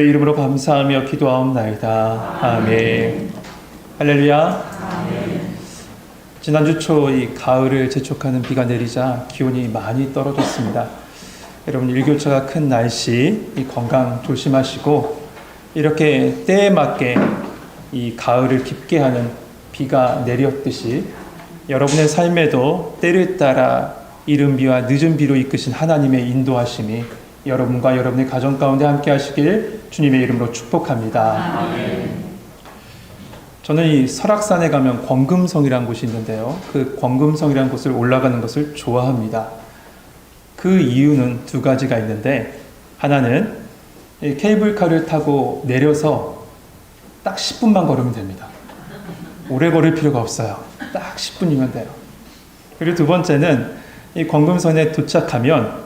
이름으로 감사하며 기도하옵나이다. 아멘. 할렐루야. 지난주 초 이 가을을 재촉하는 비가 내리자 기온이 많이 떨어졌습니다. 여러분 일교차가 큰 날씨 이 건강 조심하시고 이렇게 때에 맞게 이 가을을 깊게 하는 비가 내렸듯이 여러분의 삶에도 때를 따라 이른 비와 늦은 비로 이끄신 하나님의 인도하심이 여러분과 여러분의 가정 가운데 함께 하시길 주님의 이름으로 축복합니다. 아멘. 저는 이 설악산에 가면 권금성이라는 곳이 있는데요. 그 권금성이라는 곳을 올라가는 것을 좋아합니다. 그 이유는 두 가지가 있는데, 하나는 케이블카를 타고 내려서 딱 10분만 걸으면 됩니다. 오래 걸을 필요가 없어요. 딱 10분이면 돼요. 그리고 두 번째는 이 권금성에 도착하면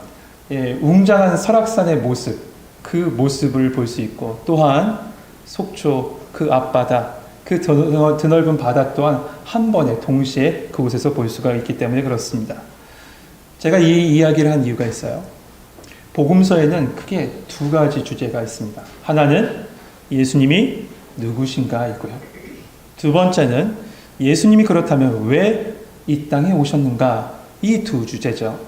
웅장한 설악산의 모습, 그 모습을 볼 수 있고, 또한 속초 그 앞바다, 그 드넓은 바다 또한 한 번에 동시에 그곳에서 볼 수가 있기 때문에 그렇습니다. 제가 이 이야기를 한 이유가 있어요. 복음서에는 크게 두 가지 주제가 있습니다. 하나는 예수님이 누구신가 이고요. 두 번째는 예수님이 그렇다면 왜 이 땅에 오셨는가, 이 두 주제죠.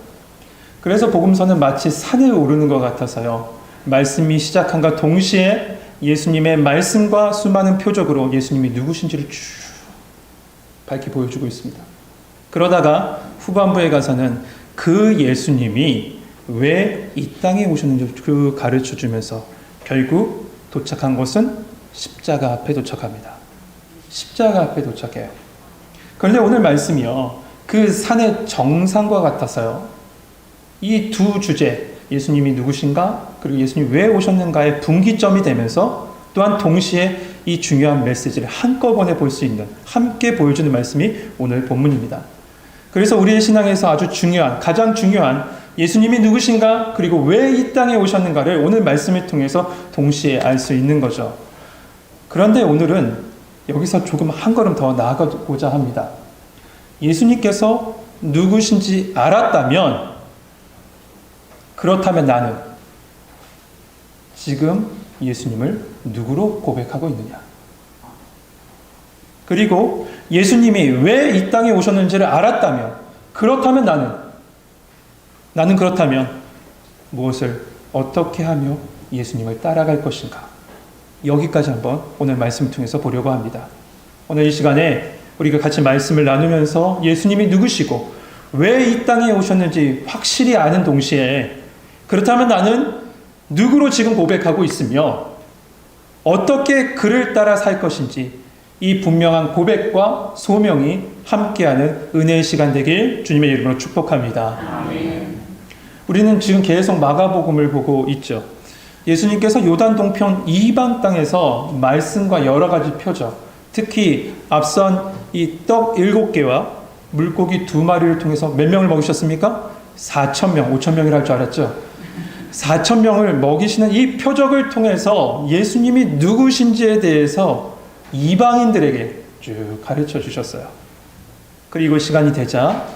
그래서 복음서는 마치 산에 오르는 것 같아서요. 말씀이 시작한과 동시에 예수님의 말씀과 수많은 표적으로 예수님이 누구신지를 쭉 밝히 보여주고 있습니다. 그러다가 후반부에 가서는 그 예수님이 왜 이 땅에 오셨는지 그 가르쳐 주면서 결국 도착한 곳은 십자가 앞에 도착합니다. 십자가 앞에 도착해요. 그런데 오늘 말씀이요, 그 산의 정상과 같아서요, 이 두 주제, 예수님이 누구신가, 그리고 예수님이 왜 오셨는가의 분기점이 되면서 또한 동시에 이 중요한 메시지를 한꺼번에 볼 수 있는, 함께 보여주는 말씀이 오늘 본문입니다. 그래서 우리의 신앙에서 아주 중요한, 가장 중요한 예수님이 누구신가, 그리고 왜 이 땅에 오셨는가를 오늘 말씀을 통해서 동시에 알 수 있는 거죠. 그런데 오늘은 여기서 조금 한 걸음 더 나아가고자 합니다. 예수님께서 누구신지 알았다면, 그렇다면 나는 지금 예수님을 누구로 고백하고 있느냐? 그리고 예수님이 왜 이 땅에 오셨는지를 알았다면, 그렇다면 나는 그렇다면 무엇을 어떻게 하며 예수님을 따라갈 것인가? 여기까지 한번 오늘 말씀을 통해서 보려고 합니다. 오늘 이 시간에 우리가 같이 말씀을 나누면서 예수님이 누구시고 왜 이 땅에 오셨는지 확실히 아는 동시에, 그렇다면 나는 누구로 지금 고백하고 있으며 어떻게 그를 따라 살 것인지, 이 분명한 고백과 소명이 함께하는 은혜의 시간 되길 주님의 이름으로 축복합니다. 아멘. 우리는 지금 계속 마가복음을 보고 있죠. 예수님께서 요단 동편 이방 땅에서 말씀과 여러 가지 표적, 특히 앞선 이 떡 7개와 물고기 2마리를 통해서 몇 명을 먹이셨습니까? 4,000명, 5,000명이라 할 줄 알았죠? 4,000명을 먹이시는 이 표적을 통해서 예수님이 누구신지에 대해서 이방인들에게 쭉 가르쳐 주셨어요. 그리고 시간이 되자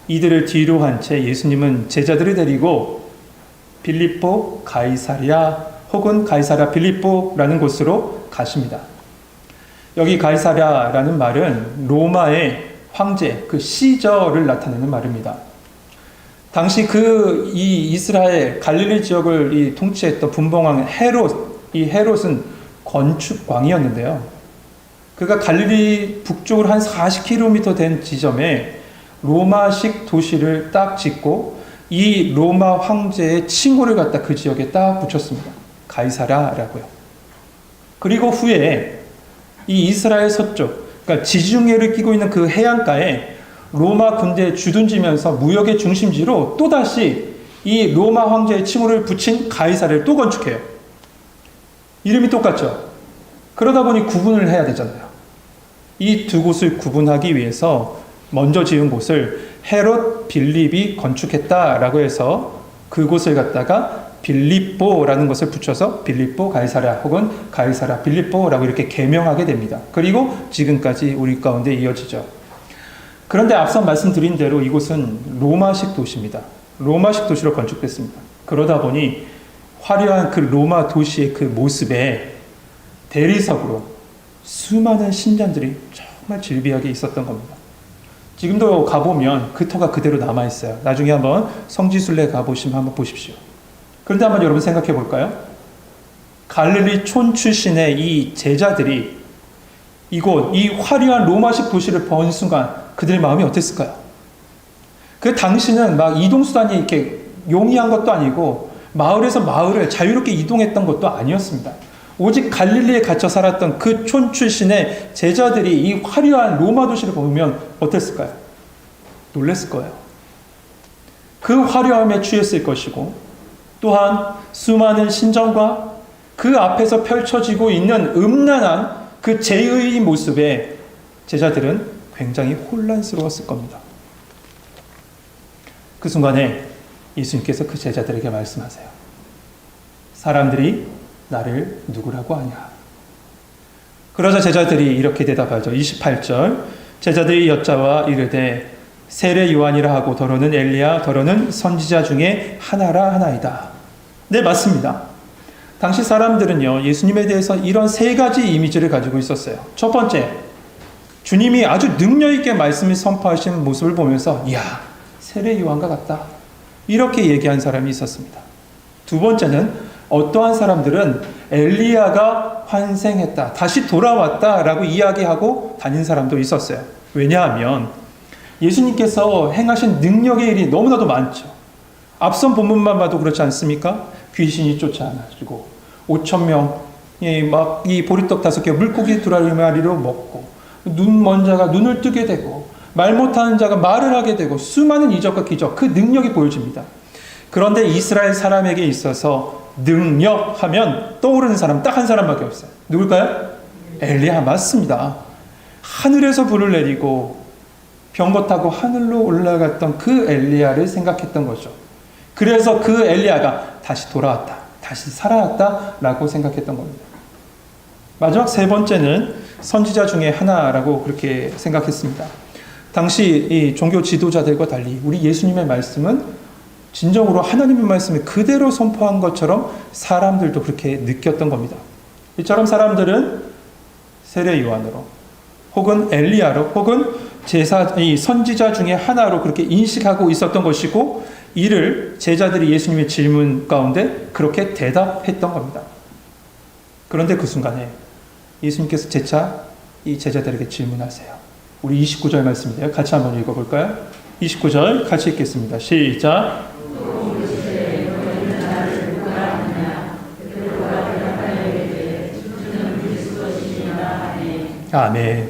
이들을 뒤로 한 채 예수님은 제자들을 데리고 빌립보 가이사랴 혹은 가이사랴 빌립보라는 곳으로 가십니다. 여기 가이사랴라는 말은 로마의 황제, 그 시저를 나타내는 말입니다. 당시 이 이스라엘 갈릴리 지역을 통치했던 분봉왕 헤롯, 이 헤롯은 건축광이었는데요. 그가 갈릴리 북쪽으로 한 40km 된 지점에 로마식 도시를 딱 짓고 이 로마 황제의 칭호를 갖다 그 지역에 딱 붙였습니다. 가이사랴라고요. 그리고 후에 이 이스라엘 서쪽, 그러니까 지중해를 끼고 있는 그 해안가에 로마 군대에 주둔지면서 무역의 중심지로 또다시 이 로마 황제의 칭호를 붙인 가이사랴를 또 건축해요. 이름이 똑같죠? 그러다 보니 구분을 해야 되잖아요. 이 두 곳을 구분하기 위해서 먼저 지은 곳을 헤롯 빌립이 건축했다라고 해서 그곳을 갖다가 빌립보라는 것을 붙여서 빌립보 가이사랴 혹은 가이사랴 빌립보라고 이렇게 개명하게 됩니다. 그리고 지금까지 우리 가운데 이어지죠. 그런데 앞서 말씀드린 대로 이곳은 로마식 도시입니다. 로마식 도시로 건축됐습니다. 그러다 보니 화려한 그 로마 도시의 그 모습에 대리석으로 수많은 신전들이 정말 질비하게 있었던 겁니다. 지금도 가보면 그 터가 그대로 남아있어요. 나중에 한번 성지순례 가보시면 한번 보십시오. 그런데 한번 여러분 생각해 볼까요? 갈릴리 촌 출신의 이 제자들이 이곳, 이 화려한 로마식 도시를 본 순간 그들의 마음이 어땠을까요? 그 당시는 막 이동수단이 이렇게 용이한 것도 아니고 마을에서 마을을 자유롭게 이동했던 것도 아니었습니다. 오직 갈릴리에 갇혀 살았던 그 촌 출신의 제자들이 이 화려한 로마 도시를 보면 어땠을까요? 놀랐을 거예요. 그 화려함에 취했을 것이고 또한 수많은 신전과 그 앞에서 펼쳐지고 있는 음란한 그 제의의 모습에 제자들은 굉장히 혼란스러웠을 겁니다. 그 순간에 예수님께서 그 제자들에게 말씀하세요. 사람들이 나를 누구라고 하냐? 그러자 제자들이 이렇게 대답하죠. 28절 제자들이 여짜와 이르되 세례 요한이라 하고 더러는 엘리야 더러는 선지자 중에 하나라 하나이다. 네, 맞습니다. 당시 사람들은요, 예수님에 대해서 이런 세 가지 이미지를 가지고 있었어요. 첫 번째, 주님이 아주 능력 있게 말씀을 선포하신 모습을 보면서 이야, 세례 요한과 같다. 이렇게 얘기한 사람이 있었습니다. 두 번째는 어떠한 사람들은 엘리야가 환생했다, 다시 돌아왔다라고 이야기하고 다닌 사람도 있었어요. 왜냐하면 예수님께서 행하신 능력의 일이 너무나도 많죠. 앞선 본문만 봐도 그렇지 않습니까? 귀신이 쫓아나가지고 5,000명이 막 이 보리떡 5개 물고기 2마리로 먹고 눈 먼 자가 눈을 뜨게 되고 말 못하는 자가 말을 하게 되고 수많은 이적과 기적, 그 능력이 보여집니다. 그런데 이스라엘 사람에게 있어서 능력하면 떠오르는 사람 딱 한 사람밖에 없어요. 누굴까요? 엘리야. 맞습니다. 하늘에서 불을 내리고 병거 타고 하늘로 올라갔던 그 엘리야를 생각했던 거죠. 그래서 그 엘리야가 다시 돌아왔다, 다시 살아났다라고 생각했던 겁니다. 마지막 세 번째는 선지자 중에 하나라고 그렇게 생각했습니다. 당시 이 종교 지도자들과 달리 우리 예수님의 말씀은 진정으로 하나님의 말씀을 그대로 선포한 것처럼 사람들도 그렇게 느꼈던 겁니다. 이처럼 사람들은 세례 요한으로 혹은 엘리야로 혹은 이 선지자 중에 하나로 그렇게 인식하고 있었던 것이고 이를 제자들이 예수님의 질문 가운데 그렇게 대답했던 겁니다. 그런데 그 순간에 예수님께서 재차 이 제자들에게 질문하세요. 우리 29절 말씀인데요. 같이 한번 읽어볼까요? 29절 같이 읽겠습니다. 시작. 아멘.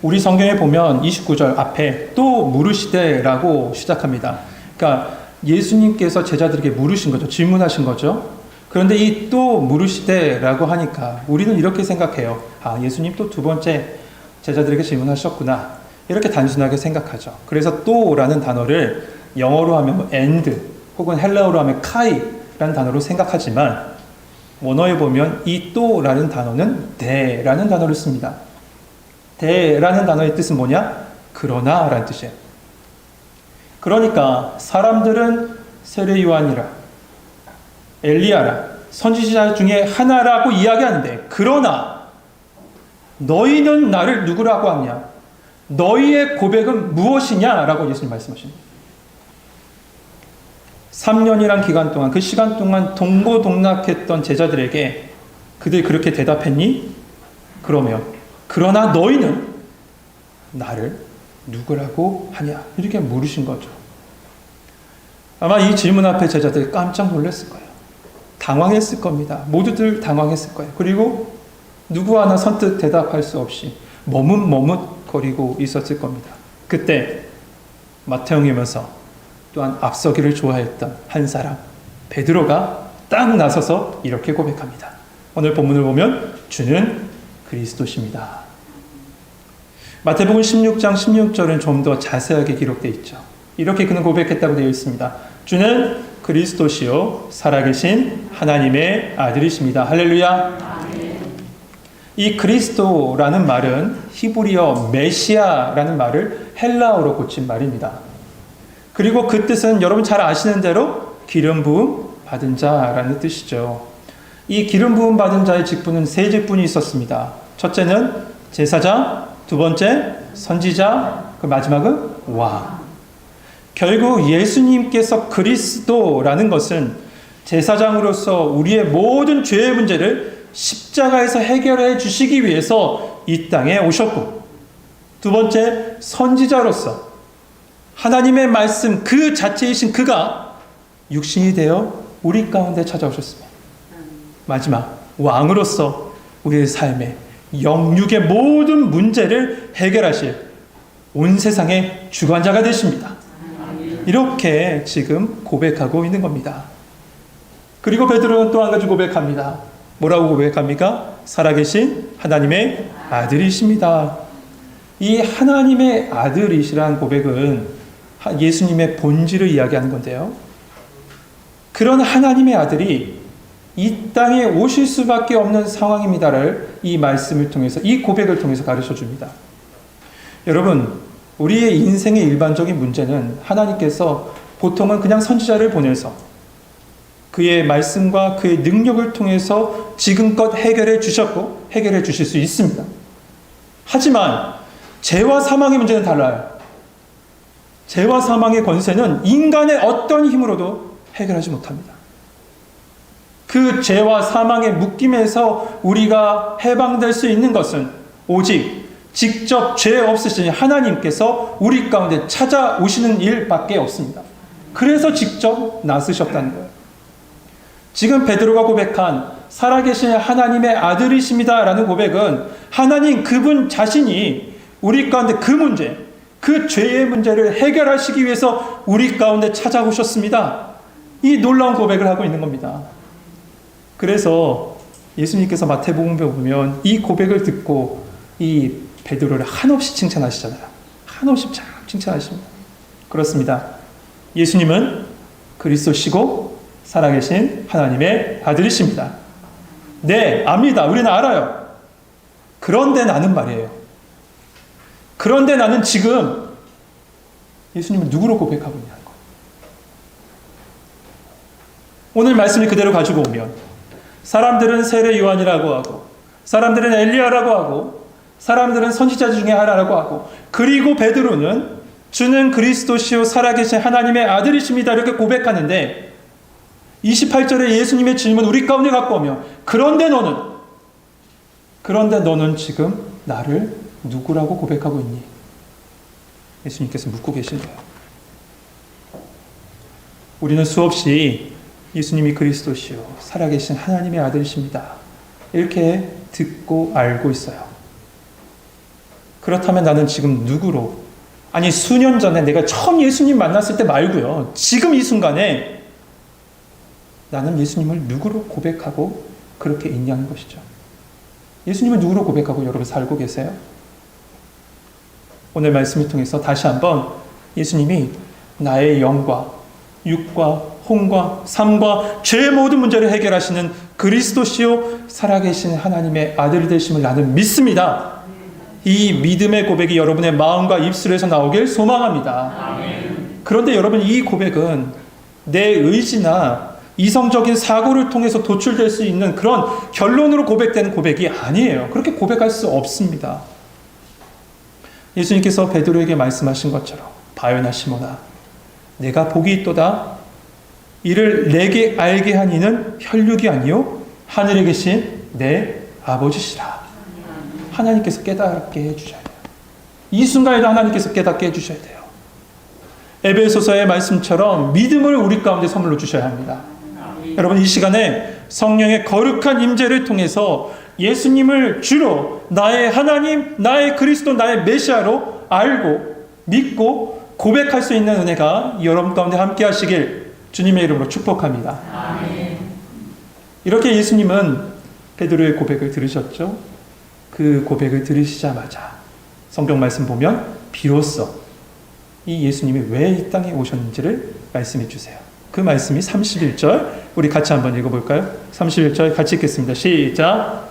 우리 성경에 보면 29절 앞에 또 물으시되라고 시작합니다. 그러니까 예수님께서 제자들에게 물으신 거죠. 질문하신 거죠. 그런데 이 또 물으시되라고 하니까 우리는 이렇게 생각해요. 아, 예수님 또 두 번째 제자들에게 질문하셨구나. 이렇게 단순하게 생각하죠. 그래서 또라는 단어를 영어로 하면 and 혹은 헬라어로 하면 카이라는 단어로 생각하지만 원어에 보면 이 또라는 단어는 대라는 단어를 씁니다. 대라는 단어의 뜻은 뭐냐? 그러나 라는 뜻이에요. 그러니까 사람들은 세례 요한이라 엘리야라 선지자 중에 하나라고 이야기하는데 그러나 너희는 나를 누구라고 하냐? 너희의 고백은 무엇이냐라고 예수님 말씀하십니다. 3년이란 기간 동안 그 시간 동안 동고동락했던 제자들에게 그들이 그렇게 대답했니? 그러면 그러나 너희는 나를 누구라고 하냐? 이렇게 물으신 거죠. 아마 이 질문 앞에 제자들이 깜짝 놀랐을 거예요. 당황했을 겁니다. 모두들 당황했을 거예요. 그리고 누구 하나 선뜻 대답할 수 없이 머뭇머뭇거리고 있었을 겁니다. 그때 마태복음에서 또한 앞서기를 좋아했던 한 사람 베드로가 딱 나서서 이렇게 고백합니다. 오늘 본문을 보면 주는 그리스도십니다. 마태복음 16장 16절은 좀 더 자세하게 기록되어 있죠. 이렇게 그는 고백했다고 되어 있습니다. 주는 그리스도시요 살아계신 하나님의 아들이십니다. 할렐루야. 아멘. 이 그리스도라는 말은 히브리어 메시아라는 말을 헬라어로 고친 말입니다. 그리고 그 뜻은 여러분 잘 아시는 대로 기름 부음 받은 자라는 뜻이죠. 이 기름 부음 받은 자의 직분은 세 직분이 있었습니다. 첫째는 제사장, 두 번째 선지자, 그 마지막은 왕. 결국 예수님께서 그리스도라는 것은 제사장으로서 우리의 모든 죄의 문제를 십자가에서 해결해 주시기 위해서 이 땅에 오셨고, 두 번째 선지자로서 하나님의 말씀 그 자체이신 그가 육신이 되어 우리 가운데 찾아오셨습니다. 마지막 왕으로서 우리의 삶의 영육의 모든 문제를 해결하실 온 세상의 주관자가 되십니다. 이렇게 지금 고백하고 있는 겁니다. 그리고 베드로는 또 한 가지 고백합니다. 뭐라고 고백합니까? 살아계신 하나님의 아들이십니다. 이 하나님의 아들이시라는 고백은 예수님의 본질을 이야기하는 건데요. 그런 하나님의 아들이 이 땅에 오실 수밖에 없는 상황입니다를 이 말씀을 통해서, 이 고백을 통해서 가르쳐 줍니다. 여러분, 우리의 인생의 일반적인 문제는 하나님께서 보통은 그냥 선지자를 보내서 그의 말씀과 그의 능력을 통해서 지금껏 해결해 주셨고 해결해 주실 수 있습니다. 하지만 죄와 사망의 문제는 달라요. 죄와 사망의 권세는 인간의 어떤 힘으로도 해결하지 못합니다. 그 죄와 사망의 묶임에서 우리가 해방될 수 있는 것은 오직 직접 죄 없으신 하나님께서 우리 가운데 찾아오시는 일밖에 없습니다. 그래서 직접 나서셨다는 거예요. 지금 베드로가 고백한 살아계신 하나님의 아들이십니다 라는 고백은 하나님 그분 자신이 우리 가운데 그 문제, 그 죄의 문제를 해결하시기 위해서 우리 가운데 찾아오셨습니다. 이 놀라운 고백을 하고 있는 겁니다. 그래서 예수님께서 마태복음에 보면 이 고백을 듣고 이 베드로를 한없이 칭찬하시잖아요. 한없이 칭찬하십니다. 그렇습니다. 예수님은 그리스도시고 살아계신 하나님의 아들이십니다. 네, 압니다. 우리는 알아요. 그런데 나는 말이에요. 그런데 나는 지금 예수님은 누구로 고백하고 있냐는 거예요. 오늘 말씀을 그대로 가지고 오면 사람들은 세례 요한이라고 하고, 사람들은 엘리야라고 하고, 사람들은 선지자 중에 하나라고 하고, 그리고 베드로는 주는 그리스도시요 살아계신 하나님의 아들이십니다 이렇게 고백하는데 28절에 예수님의 질문 우리 가운데 갖고 오면 그런데 너는 지금 나를 누구라고 고백하고 있니? 예수님께서 묻고 계신 거예요. 우리는 수없이 예수님이 그리스도시요 살아계신 하나님의 아들이십니다 이렇게 듣고 알고 있어요. 그렇다면 나는 지금 누구로, 아니 수년 전에 내가 처음 예수님 만났을 때 말고요, 지금 이 순간에 나는 예수님을 누구로 고백하고 그렇게 있냐는 것이죠. 예수님을 누구로 고백하고 여러분 살고 계세요? 오늘 말씀을 통해서 다시 한번 예수님이 나의 영과 육과 혼과 삶과 죄의 모든 문제를 해결하시는 그리스도시요 살아계신 하나님의 아들이 되심을 나는 믿습니다. 이 믿음의 고백이 여러분의 마음과 입술에서 나오길 소망합니다. 그런데 여러분, 이 고백은 내 의지나 이성적인 사고를 통해서 도출될 수 있는 그런 결론으로 고백되는 고백이 아니에요. 그렇게 고백할 수 없습니다. 예수님께서 베드로에게 말씀하신 것처럼 바요나 시몬아 내가 복이 있도다. 이를 내게 알게 한 이는 혈육이 아니요 하늘에 계신 내 아버지시라. 하나님께서 깨닫게 해주셔야 돼요. 이 순간에도 하나님께서 깨닫게 해주셔야 돼요. 에베소서의 말씀처럼 믿음을 우리 가운데 선물로 주셔야 합니다. 여러분, 이 시간에 성령의 거룩한 임재를 통해서 예수님을 주로 나의 하나님, 나의 그리스도, 나의 메시아로 알고 믿고 고백할 수 있는 은혜가 여러분 가운데 함께 하시길 주님의 이름으로 축복합니다. 아멘. 이렇게 예수님은 베드로의 고백을 들으셨죠. 그 고백을 들으시자마자 성경 말씀 보면 비로소 이 예수님이 왜 이 땅에 오셨는지를 말씀해 주세요. 그 말씀이 31절 우리 같이 한번 읽어볼까요? 31절 같이 읽겠습니다. 시작.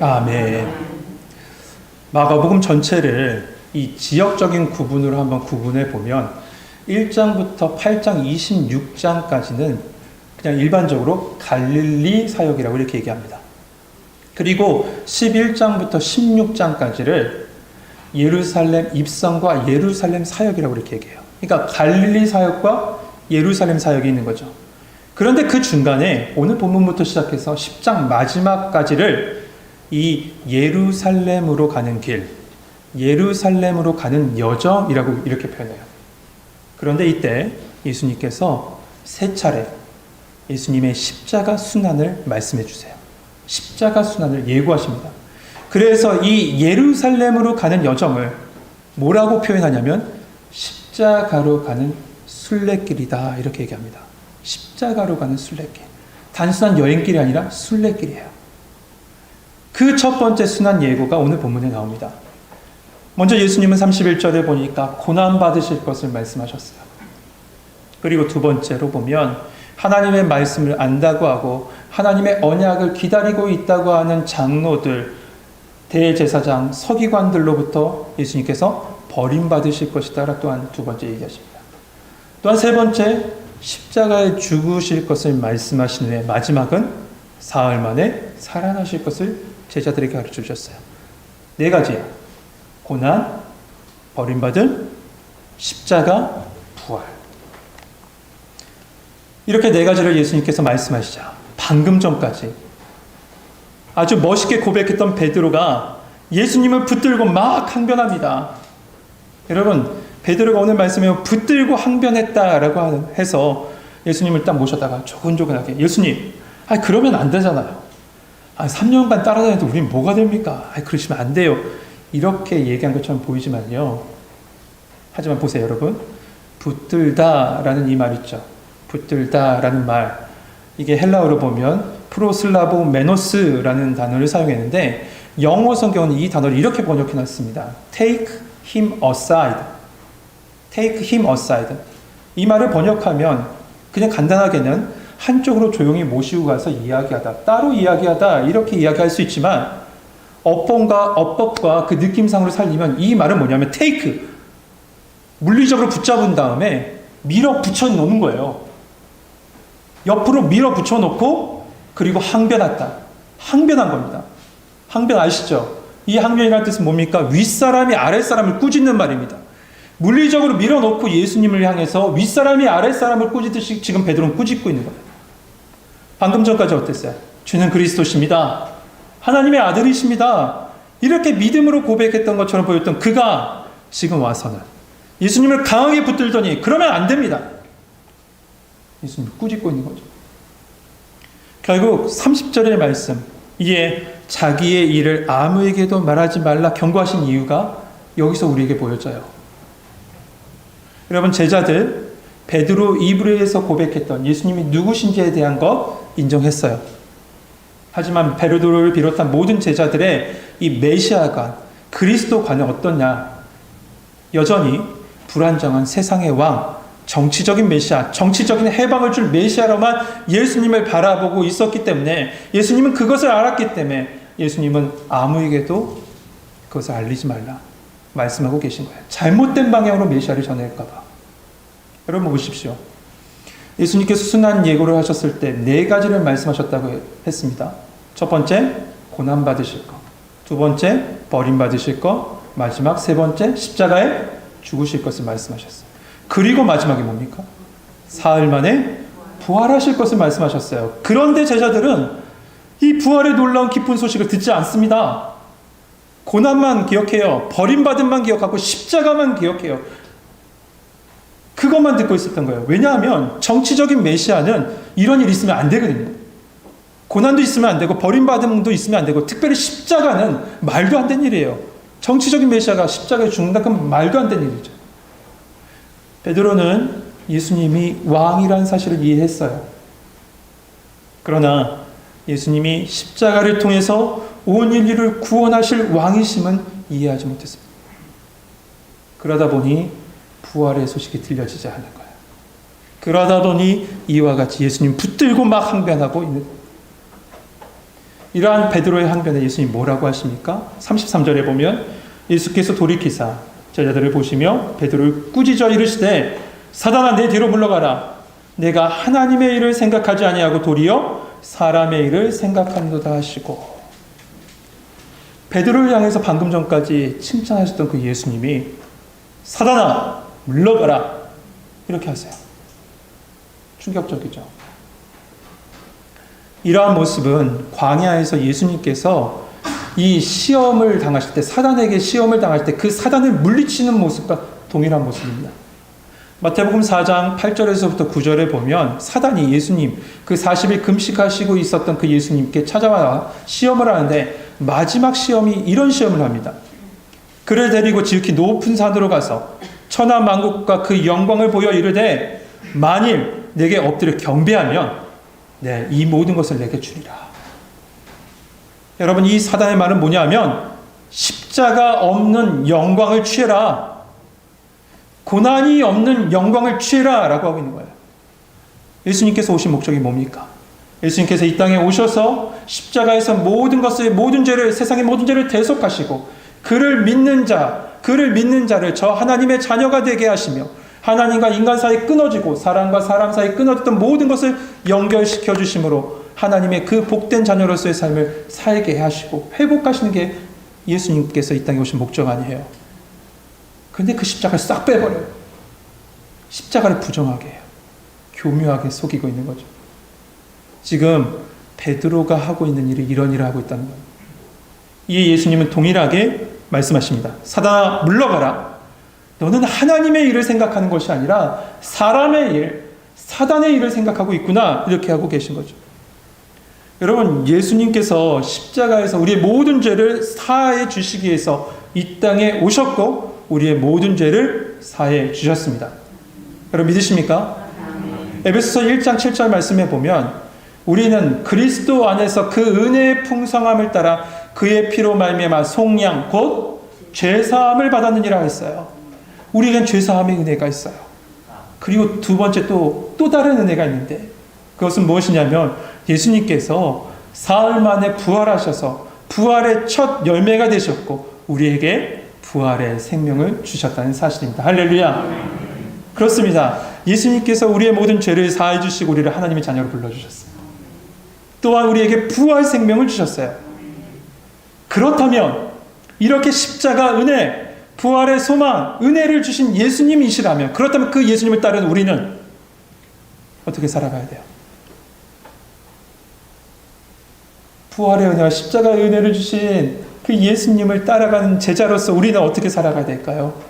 아멘. 마가복음 전체를 이 지역적인 구분으로 한번 구분해 보면 1장부터 8장 26장까지는 그냥 일반적으로 갈릴리 사역이라고 이렇게 얘기합니다. 그리고 11장부터 16장까지를 예루살렘 입성과 예루살렘 사역이라고 이렇게 얘기해요. 그러니까 갈릴리 사역과 예루살렘 사역이 있는 거죠. 그런데 그 중간에 오늘 본문부터 시작해서 10장 마지막까지를 이 예루살렘으로 가는 길, 예루살렘으로 가는 여정이라고 이렇게 표현해요. 그런데 이때 예수님께서 세 차례 예수님의 십자가 순환을 말씀해 주세요. 십자가 순환을 예고하십니다. 그래서 이 예루살렘으로 가는 여정을 뭐라고 표현하냐면 십자가로 가는 순례길이다 이렇게 얘기합니다. 십자가로 가는 순례길. 단순한 여행길이 아니라 순례길이에요. 그 첫 번째 순환 예고가 오늘 본문에 나옵니다. 먼저 예수님은 31절에 보니까 고난받으실 것을 말씀하셨어요. 그리고 두 번째로 보면 하나님의 말씀을 안다고 하고 하나님의 언약을 기다리고 있다고 하는 장로들, 대제사장, 서기관들로부터 예수님께서 버림받으실 것이다 또한 두 번째 얘기하십니다. 또한 세 번째 십자가에 죽으실 것을 말씀하신 후에 마지막은 사흘 만에 살아나실 것을 제자들에게 가르쳐 주셨어요. 네 가지예요. 고난, 버림받음, 십자가, 부활. 이렇게 네 가지를 예수님께서 말씀하시자 방금 전까지 아주 멋있게 고백했던 베드로가 예수님을 붙들고 막 항변합니다. 여러분, 베드로가 오늘 말씀에 붙들고 항변했다라고 해서 예수님을 딱 모셨다가 조근조근하게 예수님, 그러면 안 되잖아요. 3년간 따라다니는데 우린 뭐가 됩니까? 그러시면 안 돼요. 이렇게 얘기한 것처럼 보이지만요. 하지만 보세요, 여러분. 붙들다라는 이 말 있죠. 붙들다라는 말. 이게 헬라어로 보면 프로슬라보 메노스라는 단어를 사용했는데 영어 성경은 이 단어를 이렇게 번역해 놨습니다. Take him aside. Take him aside. 이 말을 번역하면 그냥 간단하게는 한쪽으로 조용히 모시고 가서 이야기하다, 따로 이야기하다 이렇게 이야기할 수 있지만 어법과 그 느낌상으로 살리면 이 말은 뭐냐면 take, 물리적으로 붙잡은 다음에 밀어 붙여놓는 거예요. 옆으로 밀어 붙여놓고 그리고 항변한 겁니다. 항변 아시죠? 이 항변이라는 뜻은 뭡니까? 윗사람이 아랫사람을 꾸짖는 말입니다. 물리적으로 밀어놓고 예수님을 향해서 윗사람이 아랫사람을 꾸짖듯이 지금 베드로는 꾸짖고 있는 거예요. 방금 전까지 어땠어요? 주는 그리스도십니다. 하나님의 아들이십니다. 이렇게 믿음으로 고백했던 것처럼 보였던 그가 지금 와서는 예수님을 강하게 붙들더니 그러면 안 됩니다. 예수님을 꾸짖고 있는 거죠. 결국 30절의 말씀, 이에 자기의 일을 아무에게도 말하지 말라 경고하신 이유가 여기서 우리에게 보여져요. 여러분, 제자들 베드로 입으로 해서 고백했던 예수님이 누구신지에 대한 것 인정했어요. 하지만 베드로를 비롯한 모든 제자들의 이 메시아가 그리스도관은 어떠냐? 여전히 불안정한 세상의 왕, 정치적인 메시아, 정치적인 해방을 줄 메시아로만 예수님을 바라보고 있었기 때문에 예수님은 그것을 알았기 때문에 예수님은 아무에게도 그것을 알리지 말라 말씀하고 계신 거예요. 잘못된 방향으로 메시아를 전할까 봐. 여러분 보십시오. 예수님께서 순환 예고를 하셨을 때 네 가지를 말씀하셨다고 했습니다. 첫 번째, 고난받으실 것. 두 번째, 버림받으실 것. 마지막 세 번째, 십자가에 죽으실 것을 말씀하셨어요. 그리고 마지막이 뭡니까? 사흘 만에 부활하실 것을 말씀하셨어요. 그런데 제자들은 이 부활의 놀라운 기쁜 소식을 듣지 않습니다. 고난만 기억해요. 버림받음만 기억하고 십자가만 기억해요. 그것만 듣고 있었던 거예요. 왜냐하면 정치적인 메시아는 이런 일이 있으면 안 되거든요. 고난도 있으면 안 되고 버림받음도 있으면 안 되고 특별히 십자가는 말도 안 되는 일이에요. 정치적인 메시아가 십자가에 죽는다 그러면 말도 안 되는 일이죠. 베드로는 예수님이 왕이라는 사실을 이해했어요. 그러나 예수님이 십자가를 통해서 온 인류를 구원하실 왕이심은 이해하지 못했습니다. 그러다 보니 부활의 소식이 들려지지 않은 거예요. 그러다 보니 이와 같이 예수님 붙들고 막 항변하고 있는 거예요. 이러한 베드로의 항변에 예수님 뭐라고 하십니까? 33절에 보면 예수께서 돌이키사 제자들을 보시며 베드로를 꾸짖어 이르시되 사단아 내 뒤로 물러가라. 내가 하나님의 일을 생각하지 아니하고 도리어 사람의 일을 생각하는도다 하시고, 베드로를 향해서 방금 전까지 칭찬하셨던 그 예수님이 사단아 물러가라 이렇게 하세요. 충격적이죠. 이러한 모습은 광야에서 예수님께서 이 시험을 당하실 때, 사단에게 시험을 당할 때 그 사단을 물리치는 모습과 동일한 모습입니다. 마태복음 4장 8절에서부터 9절에 보면 사단이 예수님, 그 40일 금식하시고 있었던 그 예수님께 찾아와 시험을 하는데, 마지막 시험이 이런 시험을 합니다. 그를 데리고 지극히 높은 산으로 가서 천하 만국과 그 영광을 보여 이르되 만일 내게 엎드려 경배하면 이 모든 것을 내게 주리라. 여러분, 이 사단의 말은 뭐냐면 십자가 없는 영광을 취해라, 고난이 없는 영광을 취해라 라고 하고 있는 거예요. 예수님께서 오신 목적이 뭡니까? 예수님께서 이 땅에 오셔서 십자가에서 모든 것을, 모든 죄를, 세상의 모든 죄를 대속하시고 그를 믿는 자를 저 하나님의 자녀가 되게 하시며 하나님과 인간 사이 끊어지고 사람과 사람 사이 끊어졌던 모든 것을 연결시켜 주심으로 하나님의 그 복된 자녀로서의 삶을 살게 하시고 회복하시는 게 예수님께서 이 땅에 오신 목적 아니에요. 그런데 그 십자가를 싹 빼버려요. 십자가를 부정하게 해요. 교묘하게 속이고 있는 거죠. 지금 베드로가 하고 있는 일이 이런 일을 하고 있다는 거예요. 이에 예수님은 동일하게 말씀하십니다. 사단아 물러가라. 너는 하나님의 일을 생각하는 것이 아니라 사람의 일, 사단의 일을 생각하고 있구나. 이렇게 하고 계신 거죠. 여러분, 예수님께서 십자가에서 우리의 모든 죄를 사해 주시기 위해서 이 땅에 오셨고 우리의 모든 죄를 사해 주셨습니다. 여러분 믿으십니까? 에베소서 1장 7절 말씀에 보면 우리는 그리스도 안에서 그 은혜의 풍성함을 따라 그의 피로 말미암아 속량 곧 죄사함을 받았느니라 했어요. 우리에겐 죄사함의 은혜가 있어요. 그리고 두 번째 또 다른 은혜가 있는데 그것은 무엇이냐면 예수님께서 사흘 만에 부활하셔서 부활의 첫 열매가 되셨고 우리에게 부활의 생명을 주셨다는 사실입니다. 할렐루야. 그렇습니다. 예수님께서 우리의 모든 죄를 사해 주시고 우리를 하나님의 자녀로 불러주셨어요. 또한 우리에게 부활 생명을 주셨어요. 그렇다면 이렇게 십자가 은혜, 부활의 소망, 은혜를 주신 예수님이시라면, 그렇다면 그 예수님을 따르는 우리는 어떻게 살아가야 돼요? 부활의 은혜와 십자가의 은혜를 주신 그 예수님을 따라가는 제자로서 우리는 어떻게 살아가야 될까요?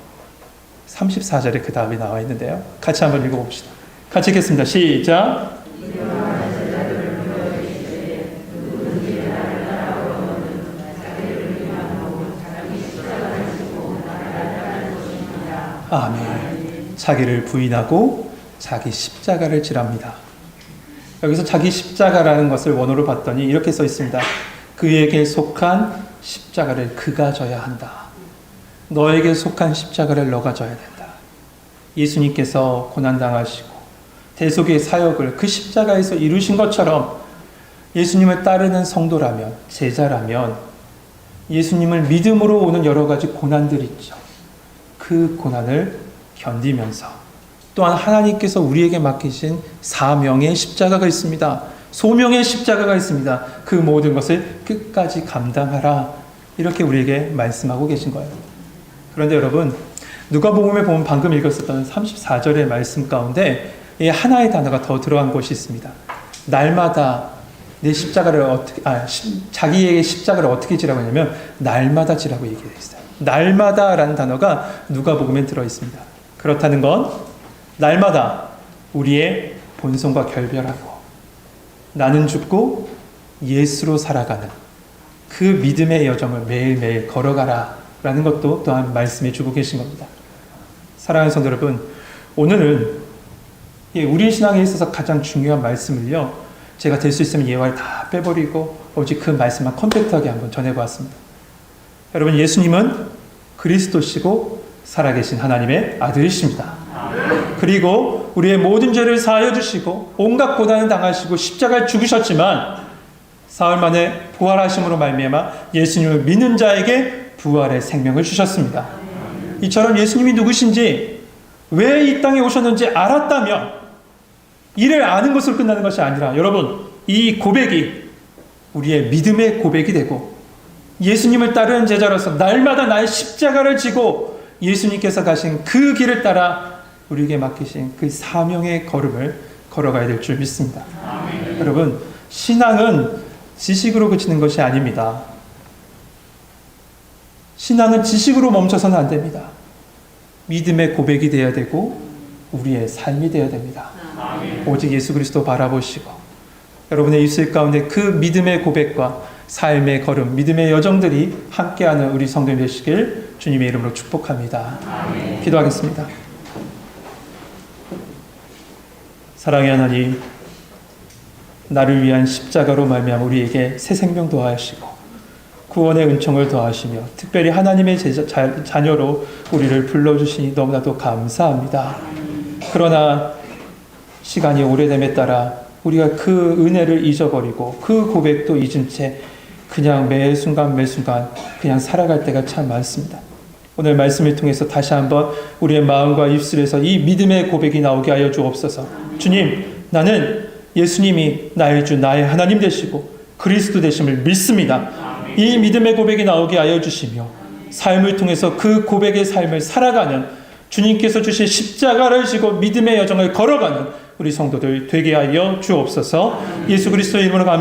34절에 그 답이 나와 있는데요. 같이 한번 읽어봅시다. 같이 읽겠습니다. 시작. 아멘. 자기를 부인하고 자기 십자가를 지랍니다. 여기서 자기 십자가라는 것을 원어로 봤더니 이렇게 써 있습니다. 그에게 속한 십자가를 그가 져야 한다. 너에게 속한 십자가를 너가 져야 된다. 예수님께서 고난당하시고 대속의 사역을 그 십자가에서 이루신 것처럼 예수님을 따르는 성도라면, 제자라면 예수님을 믿음으로 오는 여러 가지 고난들이 있죠. 그 고난을 견디면서 또한 하나님께서 우리에게 맡기신 사명의 십자가가 있습니다. 소명의 십자가가 있습니다. 그 모든 것을 끝까지 감당하라. 이렇게 우리에게 말씀하고 계신 거예요. 그런데 여러분, 누가복음에 보면 방금 읽었었던 34절의 말씀 가운데 하나의 단어가 더 들어간 것이 있습니다. 날마다 내 십자가를 자기에게 십자가를 어떻게 지라고 하냐면 날마다 지라고 얘기되어 있어요. 날마다라는 단어가 누가복음에 들어 있습니다. 그렇다는 건 날마다 우리의 본성과 결별하고 나는 죽고 예수로 살아가는 그 믿음의 여정을 매일매일 걸어가라 라는 것도 또한 말씀해 주고 계신 겁니다. 사랑하는 성도 여러분, 오늘은 우리 신앙에 있어서 가장 중요한 말씀을요, 제가 될 수 있으면 예화를 다 빼버리고 오직 그 말씀만 컴팩트하게 한번 전해보았습니다. 여러분, 예수님은 그리스도시고 살아계신 하나님의 아들이십니다. 그리고 우리의 모든 죄를 사하여 주시고 온갖 고난을 당하시고 십자가를 죽으셨지만 사흘 만에 부활하심으로 말미암아 예수님을 믿는 자에게 부활의 생명을 주셨습니다. 이처럼 예수님이 누구신지, 왜 이 땅에 오셨는지 알았다면 이를 아는 것으로 끝나는 것이 아니라, 여러분, 이 고백이 우리의 믿음의 고백이 되고 예수님을 따르는 제자로서 날마다 나의 십자가를 지고 예수님께서 가신 그 길을 따라 우리에게 맡기신 그 사명의 걸음을 걸어가야 될 줄 믿습니다. 여러분, 신앙은 지식으로 그치는 것이 아닙니다. 신앙은 지식으로 멈춰서는 안 됩니다. 믿음의 고백이 되어야 되고 우리의 삶이 되어야 됩니다. 오직 예수 그리스도 바라보시고 여러분의 입술 가운데 그 믿음의 고백과 삶의 걸음, 믿음의 여정들이 함께하는 우리 성도님 되시길 주님의 이름으로 축복합니다. 기도하겠습니다. 사랑의 하나님, 나를 위한 십자가로 말미암아 우리에게 새 생명 더하시고 구원의 은총을 더하시며 특별히 하나님의 자녀로 우리를 불러주시니 너무나도 감사합니다. 그러나 시간이 오래됨에 따라 우리가 그 은혜를 잊어버리고 그 고백도 잊은 채 그냥 매 순간 그냥 살아갈 때가 참 많습니다. 오늘 말씀을 통해서 다시 한번 우리의 마음과 입술에서 이 믿음의 고백이 나오게 하여 주옵소서. 주님, 나는 예수님이 나의 주, 나의 하나님 되시고 그리스도 되심을 믿습니다. 이 믿음의 고백이 나오게 하여 주시며 삶을 통해서 그 고백의 삶을 살아가는, 주님께서 주신 십자가를 지고 믿음의 여정을 걸어가는 우리 성도들 되게 하여 주옵소서. 예수 그리스도의 이름으로 감사합니다.